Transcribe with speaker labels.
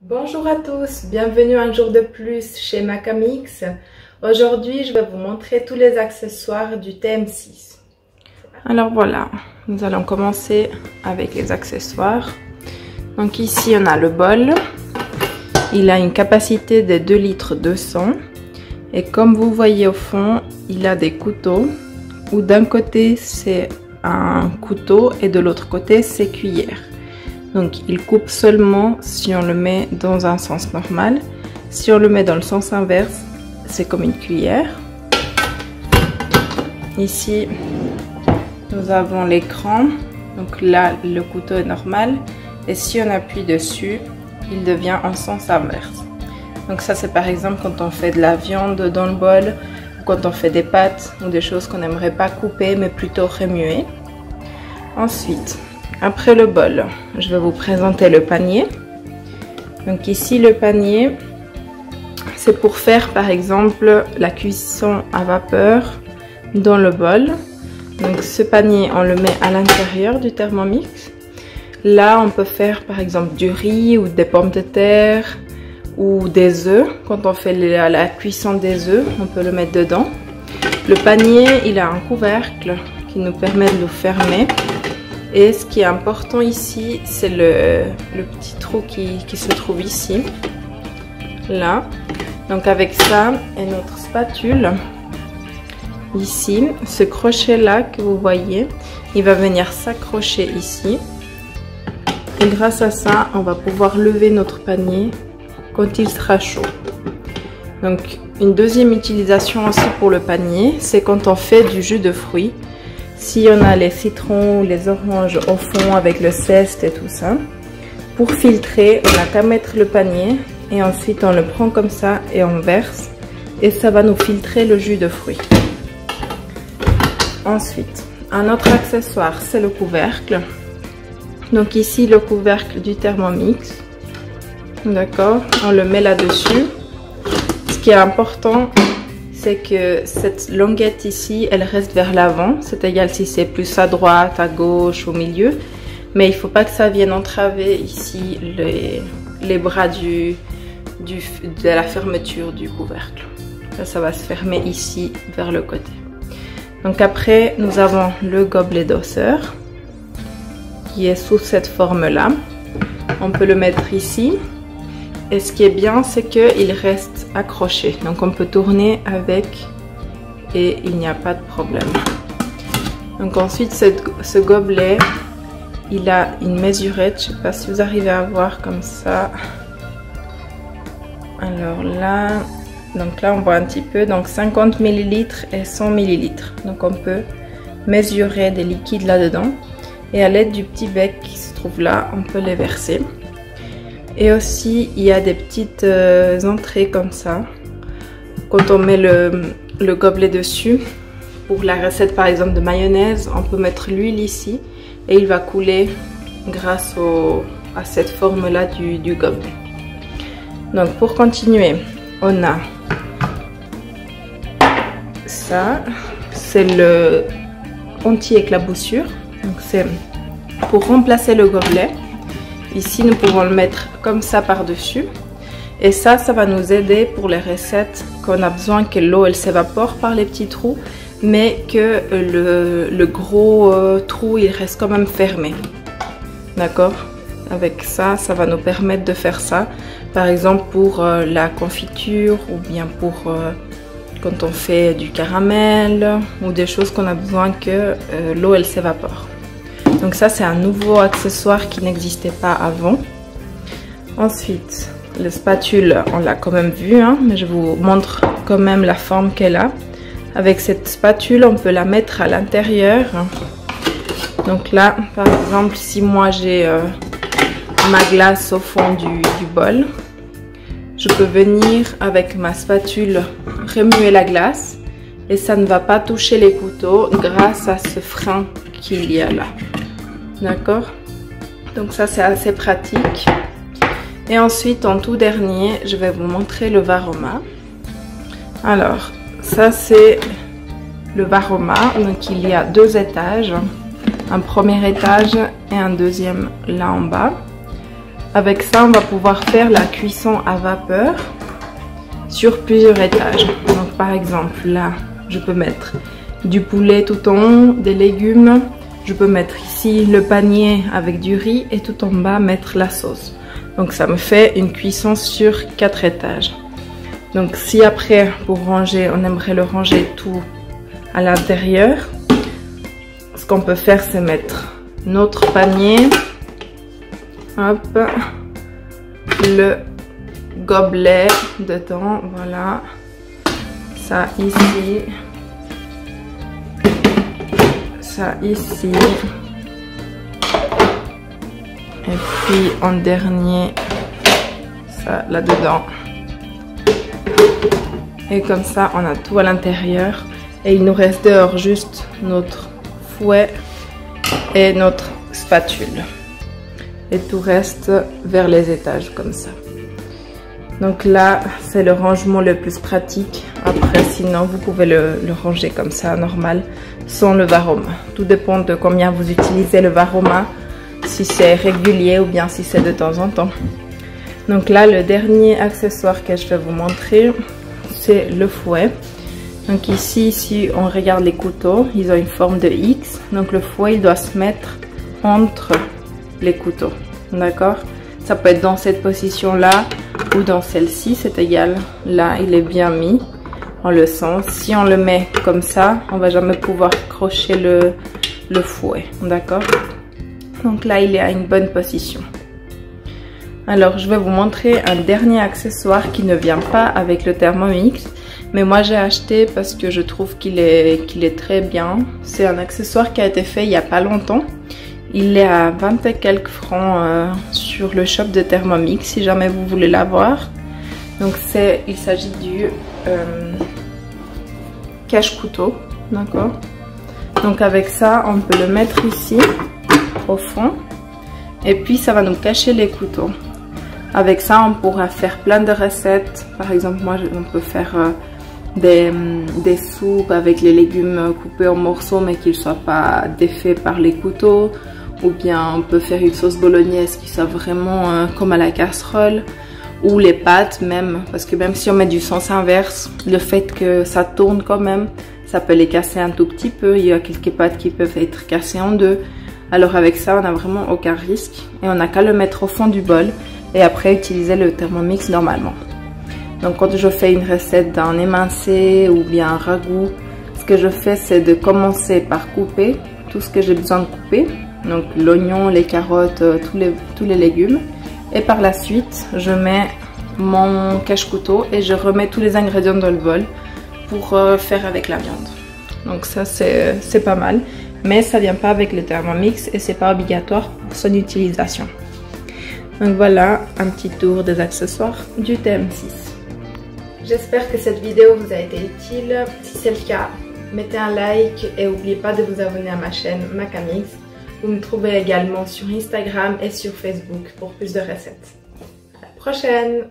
Speaker 1: Bonjour à tous, bienvenue un jour de plus chez Macamix. Aujourd'hui, je vais vous montrer tous les accessoires du TM6. Alors voilà, nous allons commencer avec les accessoires. Donc ici, on a le bol. Il a une capacité de 2 litres 200. Et comme vous voyez au fond, il a des couteaux où d'un côté, c'est un couteau et de l'autre côté, c'est cuillère. Donc il coupe seulement si on le met dans un sens normal. Si on le met dans le sens inverse, c'est comme une cuillère. Ici, nous avons l'écran. Donc là, le couteau est normal. Et si on appuie dessus, il devient en sens inverse. Donc ça, c'est par exemple quand on fait de la viande dans le bol, ou quand on fait des pâtes ou des choses qu'on n'aimerait pas couper, mais plutôt remuer. Ensuite, après le bol, je vais vous présenter le panier. Donc ici, le panier, c'est pour faire par exemple la cuisson à vapeur dans le bol. Donc ce panier, on le met à l'intérieur du Thermomix. Là, on peut faire par exemple du riz ou des pommes de terre ou des œufs. Quand on fait la cuisson des œufs, on peut le mettre dedans. Le panier, il a un couvercle qui nous permet de le fermer. Et ce qui est important ici, c'est le petit trou qui se trouve ici, là. Donc avec ça et notre spatule, ici, ce crochet-là que vous voyez, il va venir s'accrocher ici. Et grâce à ça, on va pouvoir lever notre panier quand il sera chaud. Donc une deuxième utilisation aussi pour le panier, c'est quand on fait du jus de fruits. Si on a les citrons ou les oranges au fond avec le zeste et tout ça, pour filtrer, on n'a qu'à mettre le panier et ensuite on le prend comme ça et on verse et ça va nous filtrer le jus de fruits. Ensuite, un autre accessoire, c'est le couvercle. Donc ici, le couvercle du Thermomix. D'accord, on le met là-dessus. Ce qui est important, c'est que cette languette ici, elle reste vers l'avant. C'est égal si c'est plus à droite, à gauche, au milieu. Mais il ne faut pas que ça vienne entraver ici les bras de la fermeture du couvercle. Ça va se fermer ici, vers le côté. Donc après, nous avons le gobelet dosseur, qui est sous cette forme-là. On peut le mettre ici. Et ce qui est bien, c'est qu'il reste accroché. Donc on peut tourner avec et il n'y a pas de problème. Donc ensuite, ce gobelet, il a une mesurette. Je ne sais pas si vous arrivez à voir comme ça. Alors là, donc là on voit un petit peu. Donc 50 ml et 100 ml. Donc on peut mesurer des liquides là-dedans. Et à l'aide du petit bec qui se trouve là, on peut les verser. Et aussi, il y a des petites entrées comme ça. Quand on met le gobelet dessus, pour la recette par exemple de mayonnaise, on peut mettre l'huile ici et il va couler grâce à cette forme-là du gobelet. Donc pour continuer, on a ça, c'est le anti-éclaboussure. Donc c'est pour remplacer le gobelet. Ici, nous pouvons le mettre comme ça par-dessus. Et ça va nous aider pour les recettes qu'on a besoin que l'eau, elle s'évapore par les petits trous, mais que le gros trou, il reste quand même fermé. D'accord? Avec ça, ça va nous permettre de faire ça. Par exemple, pour la confiture ou bien pour quand on fait du caramel ou des choses qu'on a besoin que l'eau, elle s'évapore. Donc ça, c'est un nouveau accessoire qui n'existait pas avant. Ensuite, le spatule, on l'a quand même vu, hein, mais je vous montre quand même la forme qu'elle a. Avec cette spatule, on peut la mettre à l'intérieur. Donc là, par exemple, si moi j'ai ma glace au fond du bol, je peux venir avec ma spatule remuer la glace et ça ne va pas toucher les couteaux grâce à ce frein qu'il y a là. D'accord? Donc ça, c'est assez pratique. Et ensuite, en tout dernier, je vais vous montrer le Varoma. Alors, ça c'est le Varoma. Donc il y a 2 étages. Un premier étage et un deuxième là en bas. avec ça on va pouvoir faire la cuisson à vapeur sur plusieurs étages. Donc par exemple là je peux mettre du poulet tout en haut, des légumes, je peux mettre ici le panier avec du riz et tout en bas mettre la sauce. Donc ça me fait une cuisson sur 4 étages. Donc si après pour ranger, on aimerait le ranger tout à l'intérieur, ce qu'on peut faire c'est mettre notre panier, hop, le gobelet dedans, voilà, ça ici, ça ici, et puis en dernier ça là-dedans. Et comme ça on a tout à l'intérieur et il nous reste dehors juste notre fouet et notre spatule et tout reste vers les étages comme ça. Donc là c'est le rangement le plus pratique. Après sinon vous pouvez le ranger comme ça normal sans le varoma. Tout dépend de combien vous utilisez le varoma, si c'est régulier ou bien si c'est de temps en temps. Donc là le dernier accessoire que je vais vous montrer c'est le fouet. Donc ici si on regarde les couteaux, ils ont une forme de X. Donc le fouet il doit se mettre entre les couteaux, d'accord? Ça peut être dans cette position là ou dans celle-ci, c'est égal. Là il est bien mis, on le sent. Si on le met comme ça, on va jamais pouvoir crocher le fouet, d'accord? Donc là il est à une bonne position. Alors je vais vous montrer un dernier accessoire qui ne vient pas avec le Thermomix, mais moi j'ai acheté parce que je trouve qu'il est très bien. C'est un accessoire qui a été fait il n'y a pas longtemps. Il est à 20 et quelques francs sur le shop de Thermomix si jamais vous voulez l'avoir. Donc il s'agit du cache-couteau, d'accord? Donc avec ça on peut le mettre ici au fond et puis ça va nous cacher les couteaux. Avec ça on pourra faire plein de recettes. Par exemple moi on peut faire des soupes avec les légumes coupés en morceaux mais qu'ils ne soient pas défaits par les couteaux. Ou bien on peut faire une sauce bolognaise qui soit vraiment comme à la casserole. Ou les pâtes même, parce que même si on met du sens inverse, le fait que ça tourne quand même, ça peut les casser un tout petit peu. Il y a quelques pâtes qui peuvent être cassées en deux. Alors avec ça on n'a vraiment aucun risque. Et on n'a qu'à le mettre au fond du bol. Et après utiliser le Thermomix normalement. Donc quand je fais une recette d'un émincé ou bien un ragoût, ce que je fais c'est de commencer par couper tout ce que j'ai besoin de couper. Donc l'oignon, les carottes, tous les légumes. Et par la suite je mets mon cache-couteau et je remets tous les ingrédients dans le bol pour faire avec la viande. Donc ça c'est pas mal. Mais ça vient pas avec le Thermomix et c'est pas obligatoire pour son utilisation. Donc voilà un petit tour des accessoires du TM6. J'espère que cette vidéo vous a été utile. Si c'est le cas, mettez un like et n'oubliez pas de vous abonner à ma chaîne Macamix. Vous me trouvez également sur Instagram et sur Facebook pour plus de recettes. À la prochaine!